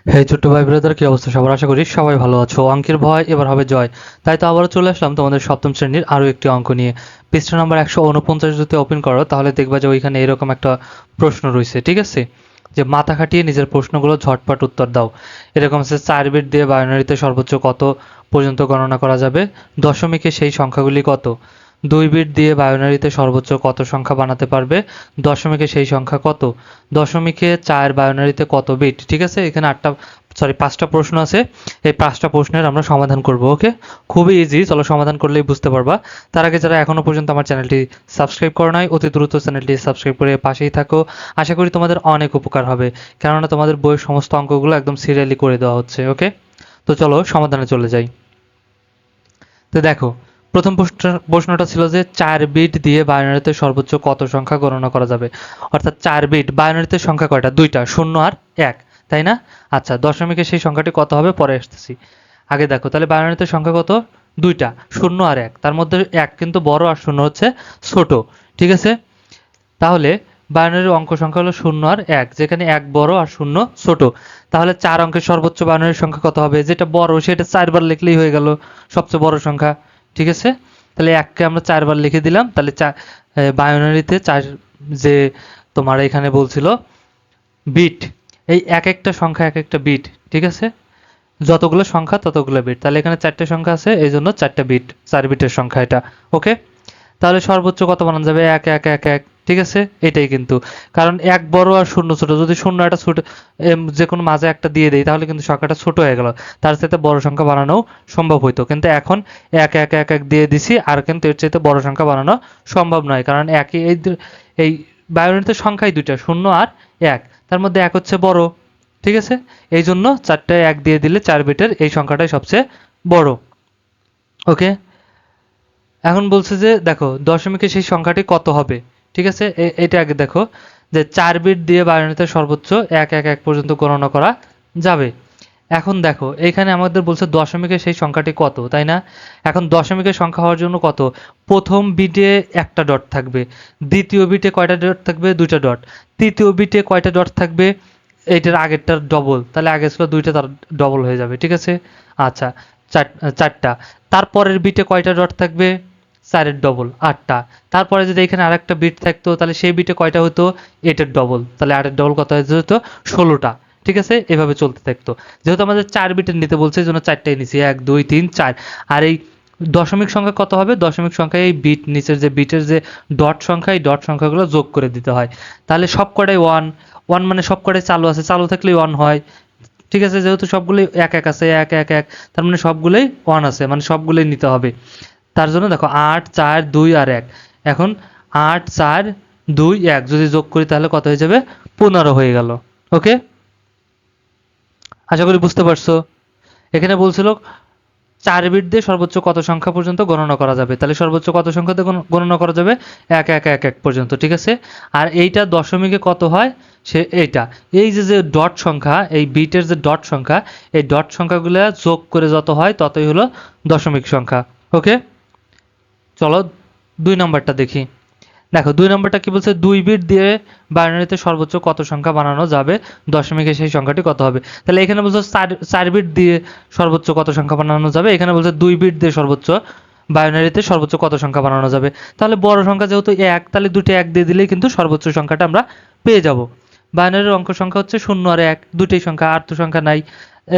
হে ছোট্ট ভাই ব্রাদার, কি অবস্থা সবার? আশা করি সবাই ভালো আছো। অঙ্কের ভয় এবার হবে জয়। তাই তো আবারও চলে আসলাম তোমাদের সপ্তম শ্রেণীর আরও একটি অঙ্ক নিয়ে। পৃষ্ঠা নাম্বার 149 যদি ওপেন করো তাহলে দেখবা যে ওইখানে এরকম একটা প্রশ্ন রয়েছে, ঠিক আছে? যে মাথা খাটিয়ে নিজের প্রশ্নগুলো ঝটপট উত্তর দাও। এরকম আছে, 4 বিট দিয়ে বাইনারিতে সর্বোচ্চ কত পর্যন্ত গণনা করা যাবে? দশমিকে সেই সংখ্যাগুলি কত? 2 বিট দিয়ে বাইনারিতে সর্বোচ্চ কত সংখ্যা বানাতে পারবে? দশমিকে সেই সংখ্যা কত? দশমিকে 4 বাইনারিতে কত বিট? ঠিক আছে, এখানে 5টা প্রশ্ন আছে। এই 5টা প্রশ্নের আমরা সমাধান করব। ওকে, খুবই ইজি, চলো সমাধান করলেই বুঝতে পারবা। তার আগে যারা এখনো পর্যন্ত আমার চ্যানেলটি সাবস্ক্রাইব করো নাই, অতি দ্রুত চ্যানেলটি সাবস্ক্রাইব করে পাশেই থাকো। আশা করি তোমাদের অনেক উপকার হবে, কেননা তোমাদের বইয়ের সমস্ত অঙ্কগুলো একদম সিরিয়ালি করে দেওয়া হচ্ছে। ওকে, তো চলো সমাধানে চলে যাই। তো দেখো, প্রথম প্রশ্নটা ছিল যে 4 বিট দিয়ে বাইনারিতে সর্বোচ্চ কত সংখ্যা গণনা করা যাবে। অর্থাৎ 4 বিট, বাইনারিতে সংখ্যা কয়টা? দুইটা, 0 আর 1, তাই না? আচ্ছা, দশমিকে সেই সংখ্যাটি কত হবে পরে আসতেছি। আগে দেখো, তাহলে বাইনারিতে সংখ্যা কত? দুইটা, 0 আর 1। তার মধ্যে 1 কিন্তু বড় আর 0 হচ্ছে ছোট, ঠিক আছে? তাহলে বাইনারির অঙ্ক সংখ্যা হলো 0 আর 1, যেখানে 1 বড় আর 0 ছোট। তাহলে 4 অঙ্কের সর্বোচ্চ বাইনারির সংখ্যা কত হবে? যেটা বড় সেটা 4 বার লিখলেই হয়ে গেল, সবচেয়ে বড় সংখ্যা, ঠিক আছে? তাহলে 1কে আমরা 4 বার লিখে দিলাম। তাহলে বাইনারিতে 4, যে তোমার এখানে বলছিল বিট, এই এক একটা সংখ্যা এক একটা বিট, ঠিক আছে? যতগুলো সংখ্যা ততগুলো বিট। তাহলে এখানে 4টে সংখ্যা আছে, এই জন্য 4টা বিট, 4 বিটের সংখ্যা এটা। ওকে, তাহলে সর্বোচ্চ কত বানানো যাবে? 1 1 1 1, ঠিক আছে? এটাই কিন্তু, কারণ 1 বড় আর 0 ছোট। যদি 0 একটা ছোট, যে কোনো মাঝে একটা দিয়ে দেই তাহলে কিন্তু সংখ্যাটা ছোট হয়ে গেল, তার সাথে বড় সংখ্যা বানানো সম্ভব হইতো। কিন্তু এখন 1 1 1 1 দিয়ে দিছি, আর কিন্তু এর চাইতে বড় সংখ্যা বানানো সম্ভব নয়, কারণ একই এই বাইনারিতে সংখ্যাই দুইটা, 0 আর 1, তার মধ্যে 1 হচ্ছে বড়, ঠিক আছে? এই জন্য 4টায় 1 দিয়ে দিলে 4 বিটের এই সংখ্যাটাই সবচেয়ে বড়। ওকে, এখন বলছে যে দেখো দশমিকে সেই সংখ্যাটি কত হবে, ঠিক আছে? এটা আগে দেখো, যে 4 বিট দিয়ে বাইনারিতে সর্বোচ্চ 1 1 1 পর্যন্ত গণনা করা যাবে। এখন দেখো এখানে আমাদের বলছে দশমিকে সেই সংখ্যাটি কত, তাই না? এখন দশমিকের সংখ্যা হওয়ার জন্য কত? প্রথম বিটে একটা ডট থাকবে, দ্বিতীয় বিটে কয়টা ডট থাকবে? দুইটা ডট, তৃতীয় বিটে কয়টা ডট থাকবে? এইটার আগেরটার ডবল, তাহলে আগে ছিল দুইটা, তার ডবল হয়ে যাবে, ঠিক আছে? আচ্ছা, চারটা। তারপরের বিটে কয়টা ডট থাকবে? 4-এর ডবল, 8টা। তারপরে যদি এখানে আরেকটা বিট থাকতো তাহলে সেই বিটে কয়টা হতো? 8-এর ডবল, তাহলে 8-এর ডবল কত হতো? 16টা, ঠিক আছে? এভাবে চলতে থাকতো। যেহেতু আমাদের 4 বিটের নিতে বলছে এই জন্য 4টাই নিছি, 1 2 3 4। আর এই দশমিক সংখ্যা কত হবে? দশমিক সংখ্যায় এই বিট নিচের যে বিটের যে ডট সংখ্যা, এই ডট সংখ্যাগুলো যোগ করে দিতে হয়। তাহলে সব কটাই 1, 1 মানে সব কটাই চালু আছে, চালু থাকলেই 1 হয়, ঠিক আছে? যেহেতু সবগুলোই 1 1 আছে, 1 1 1, তার মানে সবগুলোই 1 আছে, মানে সবগুলোই নিতে হবে। তার জন্য দেখো 8 4 2 আর 1, এখন 8 4 2 1 যদি যোগ করি তাহলে কত হয়ে যাবে? 15 হয়ে গেল। ওকে, আশা করি বুঝতে পারছো। এখানে বলছিল 4 বিট দিয়ে সর্বোচ্চ কত সংখ্যা পর্যন্ত গণনা করা যাবে, তাহলে সর্বোচ্চ কত সংখ্যা দিয়ে গণনা করা যাবে? 1 1 1 1 পর্যন্ত, ঠিক আছে? আর এইটা দশমিকে কত হয়? সে এইটা, এই যে যে ডট সংখ্যা, এই বিটের যে ডট সংখ্যা, এই ডট সংখ্যাগুলো যোগ করে যত হয় ততই হলো দশমিক সংখ্যা। ওকে, চলো 2 নম্বরটা দেখি। দেখো 2 নম্বরটা কি বলছে? 2 বিট দিয়ে বাইনারিতে সর্বোচ্চ কত সংখ্যা বানানো যাবে? দশমিকে সেই সংখ্যাটি কত হবে? তাহলে এখানে বলছে 4 বিট দিয়ে সর্বোচ্চ কত সংখ্যা বানানো যাবে, এখানে বলছে 2 বিট দিয়ে সর্বোচ্চ বাইনারিতে সর্বোচ্চ কত সংখ্যা বানানো যাবে। তাহলে বড় সংখ্যা যেহেতু 1, তাহলে দুটো 1 দিয়ে দিলেই কিন্তু সর্বোচ্চ সংখ্যাটা আমরা পেয়ে যাব। বাইনারির অঙ্ক সংখ্যা হচ্ছে 0 আর 1, দুটোই সংখ্যা, আর তো সংখ্যা নাই।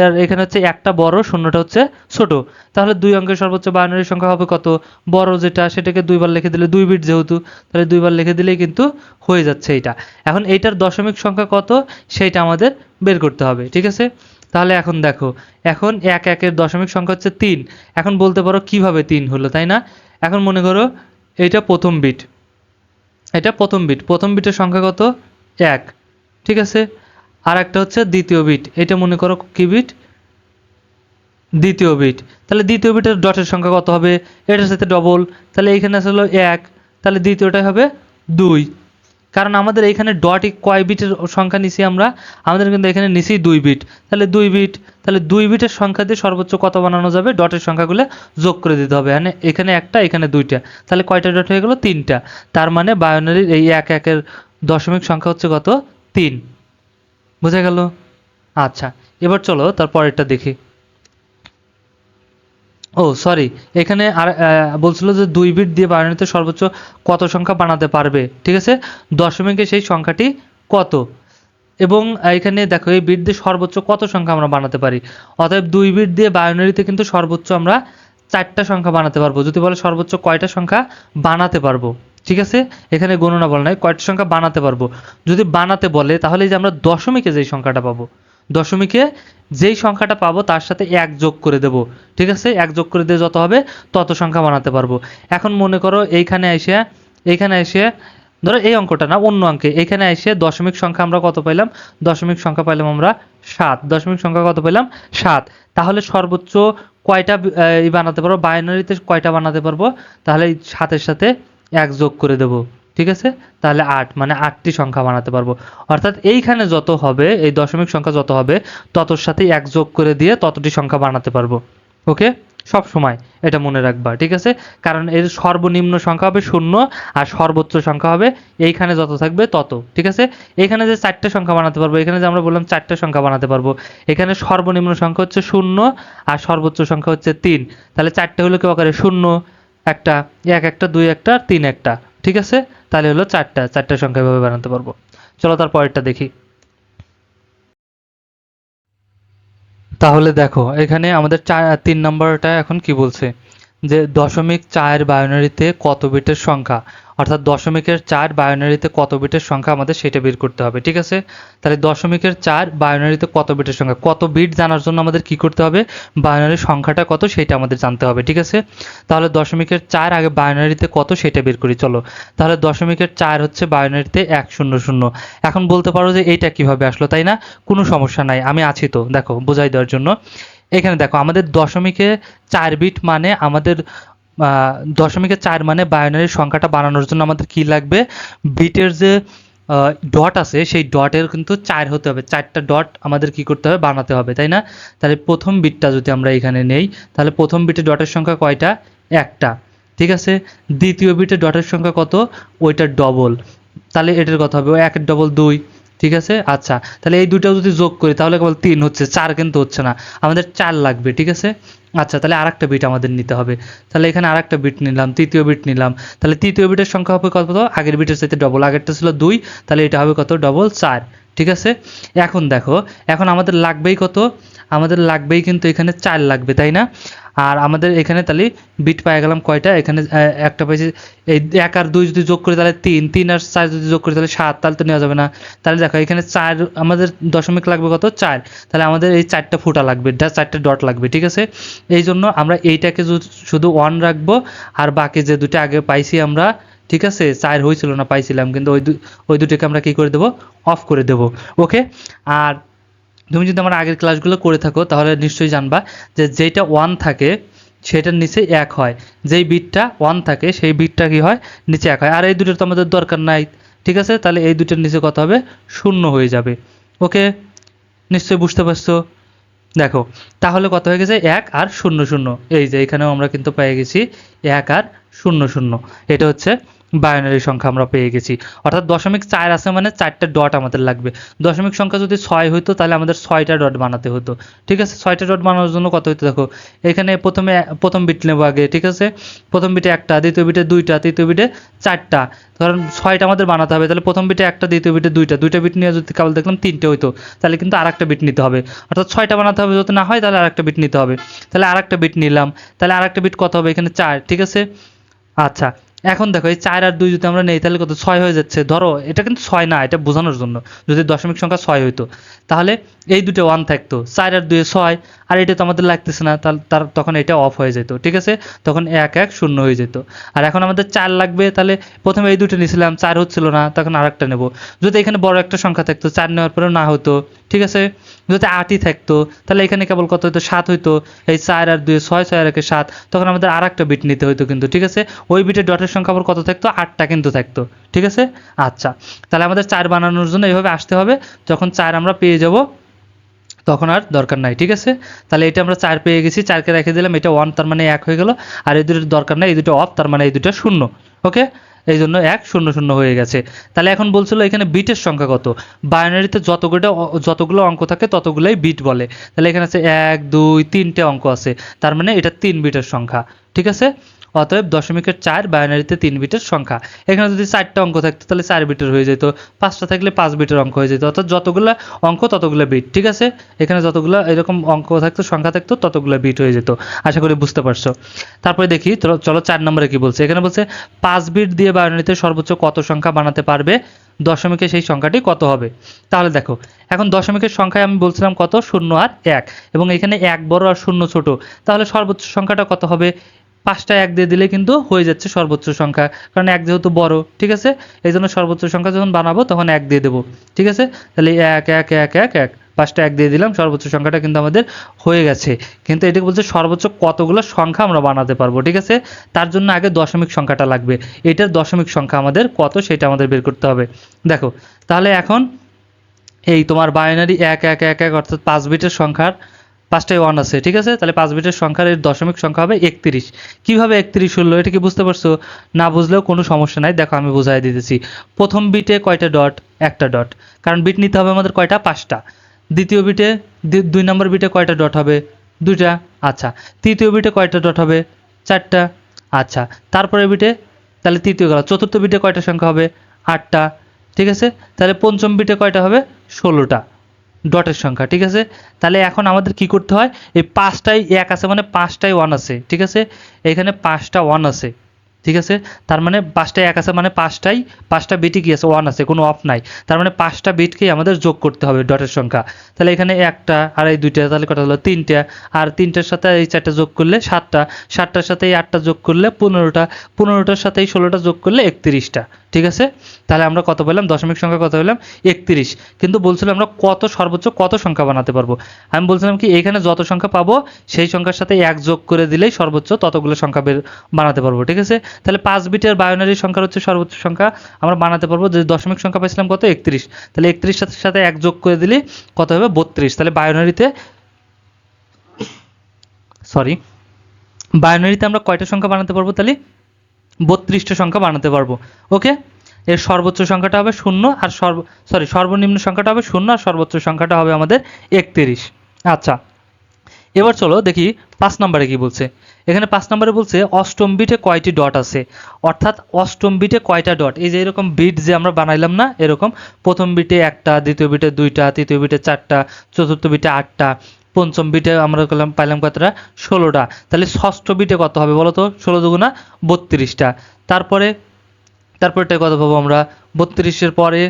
আর এখানে হচ্ছে একটা বড়, শূন্যটা হচ্ছে ছোট। তাহলে 2 অঙ্কের সর্বোচ্চ বাইনারি সংখ্যা হবে কত? বড় যেটা সেটাকে 2 বার লিখে দিলে, 2 বিট যেহেতু, তাহলে 2 বার লিখে দিলেই কিন্তু হয়ে যাচ্ছে এইটা। এখন এইটার দশমিক সংখ্যা কত সেইটা আমাদের বের করতে হবে, ঠিক আছে? তাহলে এখন দেখো, এখন 1 1 এর দশমিক সংখ্যা হচ্ছে 3। এখন বলতে পারো কিভাবে 3 হলো, তাই না? এখন মনে করো এইটা প্রথম বিট, এটা প্রথম বিট, প্রথম বিটের সংখ্যা কত? 1, ঠিক আছে? আর একটা হচ্ছে দ্বিতীয় বিট, এটা মনে করো কি বিট? দ্বিতীয় বিট। তাহলে দ্বিতীয় বিটের ডটের সংখ্যা কত হবে? এটার সাথে ডবল, তাহলে এইখানে আসলে 1, তাহলে দ্বিতীয়টাই হবে 2। কারণ আমাদের এখানে ডটই কয় বিটের সংখ্যা নিছি আমরা? আমাদের কিন্তু এখানে নিছি 2 বিট, তাহলে 2 বিট। তাহলে 2 বিটের সংখ্যা দিয়ে সর্বোচ্চ কত বানানো যাবে? ডটের সংখ্যাগুলো যোগ করে দিতে হবে। মানে এখানে একটা, এখানে দুইটা, তাহলে কয়টা ডট হয়ে গেল? 3টা। তার মানে বায়োনারির এই 1 1 এর দশমিক সংখ্যা হচ্ছে কত? 3। বুঝা গেল? আচ্ছা, এবার চলো তারপরেরটা দেখি। ও সরি, এখানে আর বলছিল যে 2 বিট দিয়ে বাইনারিতে সর্বোচ্চ কত সংখ্যা বানাতে পারবে, ঠিক আছে, দশমিকে সেই সংখ্যাটি কত। এবং এখানে দেখো এই বিট দিয়ে সর্বোচ্চ কত সংখ্যা আমরা বানাতে পারি। অতএব 2 বিট দিয়ে বাইনারিতে কিন্তু সর্বোচ্চ আমরা 4টা সংখ্যা বানাতে পারবো। যদি বলে সর্বোচ্চ কয়টা সংখ্যা বানাতে পারবো, ঠিক আছে, এখানে গণনা বলা নাই, কয়টা সংখ্যা বানাতে পারবো। যদি বানাতে বলে তাহলে এই যে আমরা দশমিকে যেই সংখ্যাটা পাবো, দশমিকে যেই সংখ্যাটা পাবো তার সাথে 1 যোগ করে দেব, ঠিক আছে, 1 যোগ করে দিয়ে যত হবে তত সংখ্যা বানাতে পারবো। এখন মনে করো এইখানে এসে ধরো এই অঙ্কটা না, অন্য অঙ্কে এখানে এসে দশমিক সংখ্যা আমরা কত পাইলাম, দশমিক সংখ্যা পাইলাম আমরা 7, দশমিক সংখ্যা কত পেলাম 7। তাহলে সর্বোচ্চ কয়টা বানাতে পারবো, বাইনারিতে কয়টা বানাতে পারবো, তাহলে এই 7-এর সাথে 1 যোগ করে দেব, ঠিক আছে, তাহলে 8, মানে 8টি সংখ্যা বানাতে পারবো। অর্থাৎ এইখানে যত হবে, এই দশমিক সংখ্যা যত হবে ততর সাথে 1 যোগ করে দিয়ে ততটি সংখ্যা বানাতে পারবো। ওকে, সব সময় এটা মনে রাখবা, ঠিক আছে, কারণ এর সর্বনিম্ন সংখ্যা হবে 0 আর সর্বোচ্চ সংখ্যা হবে এইখানে যত থাকবে তত, ঠিক আছে। এখানে যে 4টে সংখ্যা বানাতে পারবো, এখানে যে আমরা বললাম 4টে সংখ্যা বানাতে পারবো, এখানে সর্বনিম্ন সংখ্যা হচ্ছে 0 আর সর্বোচ্চ সংখ্যা হচ্ছে 3, তাহলে 4টে হলো কি আকারে 0 একটা, 1 একটা, 2 একটা, 3 একটা, ঠিক আছে, তাহলে হলো 4টা সংখ্যা এভাবে বানাতে পারবো। চলো তারপরেরটা দেখি। তাহলে দেখো এখানে আমাদের 3 নম্বরটা এখন কি বলছে, যে 0.4 বাইনারিতে কত বিটের সংখ্যা, অর্থাৎ 0.4 বাইনারিতে কত বিটের সংখ্যা আমাদের সেটা বের করতে হবে, ঠিক আছে। তাহলে 0.4 বাইনারিতে কত বিটের সংখ্যা, কত বিট জানার জন্য আমাদের কি করতে হবে, বাইনারির সংখ্যাটা কত সেটা আমাদের জানতে হবে, ঠিক আছে। তাহলে 0.4 আগে বাইনারিতে কত সেটা বের করি চলো। তাহলে 0.4 হচ্ছে বাইনারিতে 100। এখন বলতে পারো যে এইটা কিভাবে আসলো, তাই না, কোনো সমস্যা নাই, আমি আছি তো, দেখো বোঝাই দেওয়ার জন্য। এখানে দেখো আমাদের 0.4 বিট মানে আমাদের 0.4 মানে বাইনারি সংখ্যাটা বানানোর জন্য আমাদের কি লাগবে, বিটের যে ডট আছে সেই ডটের কিন্তু 4 হতে হবে, 4টা ডট আমাদের কি করতে হবে, বানাতে হবে, তাই না। তাহলে প্রথম বিটটা যদি আমরা এখানে নেই, তাহলে প্রথম বিটে ডটের সংখ্যা কয়টা, একটা, ঠিক আছে। দ্বিতীয় বিটে ডটের সংখ্যা কত, ওইটার ডবল, তাহলে এটার কথা হবে 1 এর ডবল 2, ঠিক আছে। আচ্ছা, তাহলে এই দুটো যদি যোগ করি তাহলে কেবল 3 হচ্ছে, 4 কিন্তু হচ্ছে না, আমাদের 4 লাগবে, ঠিক আছে। আচ্ছা, তাহলে আরেকটা বিট আমাদের নিতে হবে, তাহলে এখানে আরেকটা বিট নিলাম, তৃতীয় বিট নিলাম, তাহলে তৃতীয় বিটের সংখ্যা হবে কত, আগের বিটের চাইতে ডবল, আগেরটা ছিল 2, তাহলে এটা হবে কত, ডবল 4, ঠিক আছে। এখন দেখো, এখন আমাদের লাগবেই কত, আমাদের লাগবেই কিন্তু এখানে 4 লাগবে, তাই না। আর আমাদের এখানে তাহলে বিট পেয়ে গেলাম কয়টা, এখানে একটা পাইছি, এই 1 আর 2 যদি যোগ করি তাহলে 3, 3 আর 4 যদি যোগ করি তাহলে 7, তাহলে তো নেওয়া যাবে না। তাহলে দেখো এখানে 4, আমাদের দশমিক লাগবে কত, 4, তাহলে আমাদের এই 4টা ফুটা লাগবে, 4টা ডট লাগবে, ঠিক আছে। এই জন্য আমরা এইটাকে শুধু 1 রাখবো, আর বাকি যে দুটো আগে পাইছি আমরা, ঠিক আছে, 4 হয়েছিল না পাইছিলাম, কিন্তু ওই দুটোকে আমরা কি করে দেবো, অফ করে দেবো। ওকে, আর তুমি যদি আমার আগের ক্লাসগুলো করে থাকো তাহলে নিশ্চয়ই জানবা যে যেটা 1 থাকে সেটার নিচে 1 হয়, যেই বিটটা 1 থাকে সেই বিটটা কি হয়, নিচে 1 হয়, আর এই দুটোর তো আমাদের দরকার নাই, ঠিক আছে, তাহলে এই দুটোর নিচে কত হবে, 0 হয়ে যাবে। ওকে, নিশ্চয়ই বুঝতে পারছো। দেখো তাহলে কত হয়ে গেছে, 1 আর 0 0, এই যে এখানেও আমরা কিন্তু পেয়ে গেছি 1 আর 0 0, এটা হচ্ছে বাইনারি সংখ্যা আমরা পেয়ে গেছি। অর্থাৎ 0.4 আছে মানে 4টা ডট আমাদের লাগবে। দশমিক সংখ্যা যদি 6 হইতো তাহলে আমাদের 6টা ডট বানাতে হতো, ঠিক আছে। 6টা ডট বানানোর জন্য কত হইতো দেখো, এখানে প্রথম বিট নেবো আগে, ঠিক আছে, প্রথম বিটে একটা, দ্বিতীয় বিটে দুইটা, তৃতীয় বিটে 4টা, কারণ 6টা আমাদের বানাতে হবে, তাহলে প্রথম বিটে একটা, দ্বিতীয় বিটে দুইটা বিট নিয়ে যদি কেবল দেখলাম 3টে হইতো, তাহলে কিন্তু আরেকটা বিট নিতে হবে, অর্থাৎ 6টা বানাতে হবে, যদি না হয় তাহলে আরেকটা বিট নিতে হবে, তাহলে আরেকটা বিট নিলাম, তাহলে আরেকটা বিট কত হবে, এখানে 4, ঠিক আছে। আচ্ছা, এখন দেখো এই 4 আর 2 যদি আমরা নেই তাহলে কত, 6 হয়ে যাচ্ছে, ধরো এটা কিন্তু 6 না, এটা বোঝানোর জন্য, যদি দশমিক সংখ্যা 6 হইতো তাহলে এই দুটো 1 থাকতো, 4 আর 2 6, আর এটা তো আমাদের লাগতেছে না, তার তখন এটা অফ হয়ে যেত, ঠিক আছে, তখন 1 1 0 হয়ে যেত। আর এখন আমাদের 4 লাগবে, তাহলে প্রথমে এই দুটো নিয়েছিলাম, 4 হচ্ছিল না, তখন আরেকটা নেব, যদি এখানে বড় একটা সংখ্যা থাকতো 4 নেওয়ার পরেও না হতো, ঠিক আছে, যদি 8ই থাকতো তাহলে এখানে কেবল কত হতো, 7 হইতো, এই 4 আর 2 6, 6 আর 1 7, তখন আমাদের আরেকটা বিট নিতে হতো কিন্তু, ঠিক আছে। ওই বিটের ডটের সংখ্যা আবার কত থাকতো, 8টা কিন্তু থাকতো, ঠিক আছে। আচ্ছা, তাহলে আমাদের 4 বানানোর জন্য এইভাবে আসতে হবে, যখন 4 আমরা পেয়ে যাব তখন আর দরকার নাই, ঠিক আছে। তাহলে এটা আমরা 4 পেয়ে গেছি, 4কে রেখে দিলাম, এটা 1 তার মানে 1 হয়ে গেল, আর এই দুটোর দরকার নাই, এই দুটো অফ তার মানে এই দুটো 0। ওকে, এই জন্য 100 হয়ে গেছে। তাহলে এখন বলছিল এখানে বিটের সংখ্যা কত। বাইনারিতে যতগুলো অঙ্ক থাকে ততগুলোই বিট বলে। তাহলে এখানে আছে 1 2 3টে অঙ্ক আছে, তার মানে এটা 3 বিটের সংখ্যা। ঠিক আছে, অতএব দশমিকের 4 বাইনারিতে 3 বিটের সংখ্যা। এখানে যদি 4টা অঙ্ক থাকতো তাহলে 4 বিটের হয়ে যেত, 5টা থাকলে 5 বিটের অঙ্ক হয়ে যেত, অর্থাৎ যতগুলো অঙ্ক ততগুলো বিট। ঠিক আছে, এখানে যতগুলো এরকম অঙ্ক থাকতো, সংখ্যা থাকতো, ততগুলো বিট হয়ে যেত। আশা করি বুঝতে পারছো। তারপরে দেখি, চলো 4 নম্বরে কি বলছে। এখানে বলছে 5 বিট দিয়ে বাইনারিতে সর্বোচ্চ কত সংখ্যা বানাতে পারবে, দশমিকে সেই সংখ্যাটি কত হবে। তাহলে দেখো, এখন দশমিকের সংখ্যায় আমি বলছিলাম কত, 0 আর 1, এবং এখানে 1 বড় আর 0 ছোট, তাহলে সর্বোচ্চ সংখ্যাটা কত হবে। 5টা 1 দিয়ে দিলে কিন্তু হয়ে যাচ্ছে সর্বোচ্চ সংখ্যা, কারণ 1 যেহেতু বড়। ঠিক আছে, এই জন্য সর্বোচ্চ সংখ্যা যখন বানাবো তখন 1 দিয়ে দেবো। ঠিক আছে, তাহলে 1 1 1 1 1, 5টা 1 দিয়ে দিলাম, সর্বোচ্চ সংখ্যাটা কিন্তু আমাদের হয়ে গেছে। কিন্তু এটাকে বলছে সর্বোচ্চ কতগুলো সংখ্যা আমরা বানাতে পারবো। ঠিক আছে, তার জন্য আগে দশমিক সংখ্যাটা লাগবে। এটার দশমিক সংখ্যা আমাদের কত সেটা আমাদের বের করতে হবে। দেখো, তাহলে এখন এই তোমার বাইনারি 1 1 1 1 অর্থাৎ 5 বিটের সংখ্যার 5টাই 1 আছে। ঠিক আছে, তাহলে 5 বিটের সংখ্যার এর দশমিক সংখ্যা হবে 31। কিভাবে 31 হলো, এটা কি বুঝতে পারছো? না বুঝলেও কোনো সমস্যা নাই, দেখো আমি বুঝাই দিতেছি। প্রথম বিটে কয়টা ডট, একটা ডট, কারণ বিট নিতে হবে আমাদের কয়টা, 5টা। দ্বিতীয় বিটে, 2 নম্বর বিটে কয়টা ডট হবে, 2টা। আচ্ছা, তৃতীয় বিটে কয়টা ডট হবে, 4টা। আচ্ছা, তারপরে বিটে, তাহলে তৃতীয় গেল, চতুর্থ বিটে কয়টা সংখ্যা হবে, 8টা। ঠিক আছে, তাহলে পঞ্চম বিটে কয়টা হবে, 16টা ডটের সংখ্যা। ঠিক আছে, তাহলে এখন আমাদের কি করতে হয়, এই 5টাই 1 আছে মানে 5টাই 1 আছে। ঠিক আছে, এখানে 5টা 1 আছে। ঠিক আছে, তার মানে 5টাই 1 আছে মানে 5টা বিটই কি আছে, 1 আছে, কোনো অফ নাই। তার মানে 5টা বিটকেই আমাদের যোগ করতে হবে ডটের সংখ্যা। তাহলে এখানে একটা আর এই 2টা, তাহলে কত হলো, 3টা। আর 3টার সাথে এই 4টা যোগ করলে 7টা, 7টার সাথে এই 8টা যোগ করলে 15টা, 15টার সাথে এই 16টা যোগ করলে 31টা। ঠিক আছে, তাহলে আমরা কত পেলাম, দশমিক সংখ্যা কত পেলাম, 31। কিন্তু বলছিলাম আমরা সর্বোচ্চ কত সংখ্যা বানাতে পারবো। আমি বলছিলাম কি, এখানে যত সংখ্যা পাবো সেই সংখ্যার সাথে 1 যোগ করে দিলেই সর্বোচ্চ ততগুলো সংখ্যা বানাতে পারবো। ঠিক আছে, তাহলে 5 বিটের বাইনারি সংখ্যা হচ্ছে সর্বোচ্চ সংখ্যা আমরা বানাতে পারবো। যে দশমিক সংখ্যা পাইছিলাম কত, 31, তাহলে 31 সাথে 1 যোগ করে দিলে কত হবে, 32। তাহলে বাইনারিতে আমরা কয়টা সংখ্যা বানাতে পারবো, তাহলে 32টা সংখ্যা বানাতে পারবো। ওকে, এর সর্বোচ্চ সংখ্যাটা হবে 0 আর সর্বনিম্ন সংখ্যাটা হবে 0 আর সর্বোচ্চ সংখ্যাটা হবে আমাদের 31। আচ্ছা, এবার চলো দেখি 5 নম্বরে কি বলছে। এখানে 5 নম্বরে বলছে অষ্টম বিটে কয়টি ডট আছে, অর্থাৎ অষ্টম বিটে কয়টা ডট। এই যে এরকম বিট যে আমরা বানাইলাম না, এরকম প্রথম বিটে 1টা, দ্বিতীয় বিটে 2টা, তৃতীয় বিটে 4টা, চতুর্থ বিটে 8টা, পঞ্চম বিটে আমরা পাইলাম কতটা, 16টা। তাহলে ষষ্ঠ বিটে কত হবে বলো তো, 16 দুগুণা 32টা। তারপরটা কত পাবো আমরা, 32-এর পরে।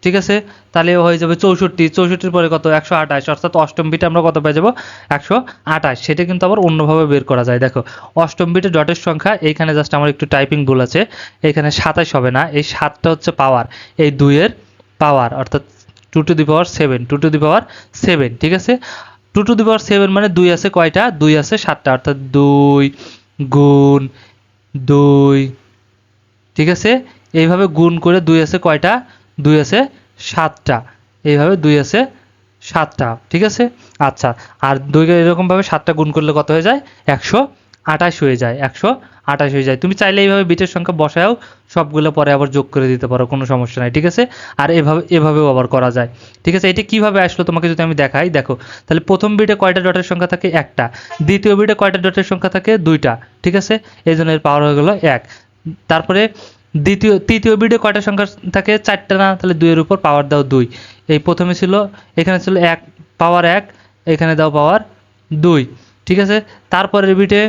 ঠিক আছে, তাহলে হয়ে যাবে 64, 64-এর পরে কত, 128, অর্থাৎ অষ্টম বিটে আমরা কত পেয়ে যাবো, 128। সেটা কিন্তু আবার অন্যভাবে বের করা যায়। দেখো, অষ্টম বিটে ডটের সংখ্যা, এইখানে জাস্ট আমার একটু টাইপিং ভুল আছে, এখানে 27 হবে না, এই 7টা হচ্ছে পাওয়ার, এই 2-এর পাওয়ার, অর্থাৎ 2 to the power 7, 2 to the পাওয়ার 7। ঠিক আছে, 2 টু দি পাওয়ার 7 মানে 2 আছে কয়টা, 2 আছে 7টা, অর্থাৎ 2 গুণ 2। ঠিক আছে, এইভাবে গুণ করে 2 আছে কয়টা, 2 আছে 7টা, এইভাবে 2 আছে 7টা। ঠিক আছে, আচ্ছা, আর 2 এরকমভাবে 7টা গুণ করলে কত হয়ে যায়, 128 হয়ে যায়, 128 হয়ে যায়। তুমি চাইলে এইভাবে বিটের সংখ্যা বসায়ও সবগুলো পরে আবার যোগ করে দিতে পারো, কোনো সমস্যা নাই। ঠিক আছে, আর এভাবেও আবার করা যায়। ঠিক আছে, এটা কিভাবে আসলো তোমাকে যদি আমি দেখাই, দেখো, তাহলে প্রথম বিটে কয়টা ডটের সংখ্যা থাকে, একটা। দ্বিতীয় বিটে কয়টা ডটের সংখ্যা থাকে, 2টা। ঠিক আছে, এই জন্য এর পাওয়ার হয়ে গেল 1। তারপরে তৃতীয় বিটে কয়টা সংখ্যা থাকে, 4টা না, তাহলে 2 এর উপর পাওয়ার দাও 2। এই প্রথমে ছিল, এখানে ছিল 1 পাওয়ার 1, এখানে দাও পাওয়ার 2। ঠিক আছে, তারপরের বিটে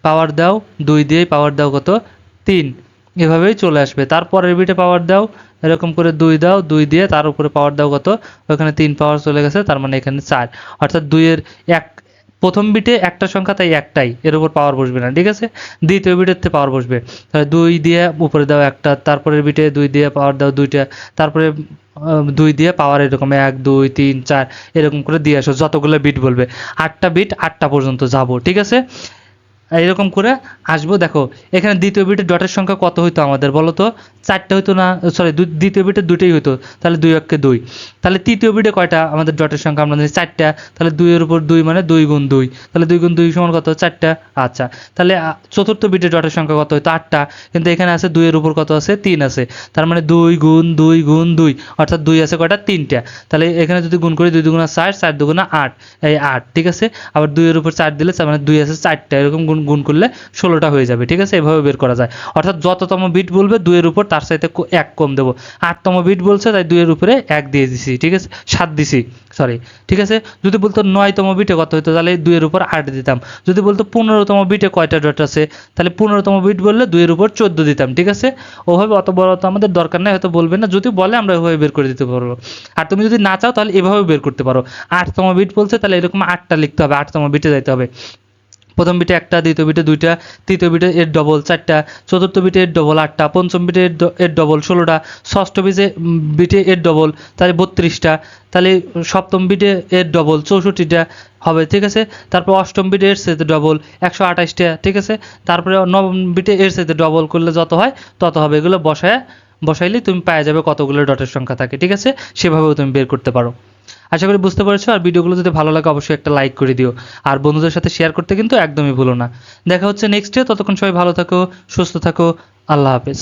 পাওয়ার দাও 2 দিয়ে, পাওয়ার দাও কত, 3। এভাবেই চলে আসবে। তারপরের বিটে পাওয়ার দাও এরকম করে 2 দাও, 2 দিয়ে তার উপরে পাওয়ার দাও কত, ওখানে 3 পাওয়ার চলে গেছে, তার মানে এখানে 4, অর্থাৎ 2 এর 1। প্রথম বিটে একটা সংখ্যা, তাই একটাই, এর উপর পাওয়ার বসবে না। ঠিক আছে, দ্বিতীয় বিটেতে পাওয়ার বসবে, তাহলে 2 দিয়ে উপরে দাও একটা, তারপরের বিটে 2 দিয়ে পাওয়ার দাও 2টা, তারপরে 2 দিয়ে পাওয়ার এরকম 1 2 3 4 এরকম করে দিয়ে আসো, যতগুলো বিট বলবে, 8টা বিট 8টা পর্যন্ত যাব। ঠিক আছে, এইরকম করে আসবো। দেখো এখানে দ্বিতীয় বিটের ডটের সংখ্যা কত হইতো আমাদের বলো তো, 4টা হইতো না, সরি দ্বিতীয় বিটে 2টাই হইতো, তাহলে 2 একে 2। তাহলে তৃতীয় বিটে কয়টা আমাদের ডটের সংখ্যা আমরা জানি 4টা, তাহলে 2 এর উপর 2 মানে 2 গুণ 2, তাহলে 2 গুণ 2 সমান কত, 4টা। আচ্ছা, তাহলে চতুর্থ বিটে ডটের সংখ্যা কত হইতো, 8টা, কিন্তু এখানে আছে 2 এর উপর কত আছে, 3 আছে, তার মানে 2 গুণ 2 গুণ 2, অর্থাৎ 2 আছে কয়টা, 3টা। তাহলে এখানে যদি গুণ করি 2 দুগুণা 4, 4 দুগুণা 8, এই 8, ঠিক আছে। আবার 2 এর উপর 4 দিলে তার মানে 2 আছে 4টা, এরকম গুণ গুণ করলে 16টা হয়ে যাবে, ঠিক আছে। এভাবে বের করা যায়, অর্থাৎ যততম বিট বলবে 2 এর উপর তার সাথে 1 কম দেবো। 8তম বিট বলছে তাই 2 এর উপরে 1 দিয়ে দিছি, ঠিক আছে, 7 দিছি, সরি, ঠিক আছে। যদি বলতো 9তম বিটে কত হতো, তাহলে 2 এর উপর 8 দিতাম। যদি বলতো 15তম বিটে কয়টা ডট আছে, তাহলে 15তম বিট বললে 2 এর উপর 14 দিতাম, ঠিক আছে। ওভাবে অত বড় তো আমাদের দরকার নেই, হয়তো বলবে না, যদি বলে আমরা ওইভাবে বের করে দিতে পারবো। আর তুমি যদি না চাও তাহলে এভাবে বের করতে পারো। 8তম বিট বলছে তাহলে এরকম 8টা লিখতে হবে, 8তম বিটে যাইতে হবে। প্রথম বিটে 1টা, দ্বিতীয় বিটে 2টা, তৃতীয় বিটে এর ডবল 4টা, চতুর্থ বিটে এর ডবল 8টা, পঞ্চম বিটে এর ডবল 16টা, ষষ্ঠ বিটে এর ডবল তাহলে 32টা, তাহলে সপ্তম বিটে এর ডবল 64টা হবে, ঠিক আছে। তারপর অষ্টম বিটে এর সাথে ডবল 128টা, ঠিক আছে। তারপরে নবম বিটে এর সাথে ডবল করলে যত হয় তত হবে। এগুলো বসাইলে তুমি পেয়ে যাবে কতগুলো ডটের সংখ্যা থাকে, ঠিক আছে। সেভাবেও তুমি বের করতে পারো। আশা করি বুঝতে পেরেছো। আর ভিডিওগুলো যদি ভালো লাগে অবশ্যই একটা লাইক করে দিও, আর বন্ধুদের সাথে শেয়ার করতে কিন্তু একদমই ভুলো না। দেখা হচ্ছে নেক্সটে, ততক্ষণ সবাই ভালো থাকো, সুস্থ থাকো, আল্লাহ হাফেজ।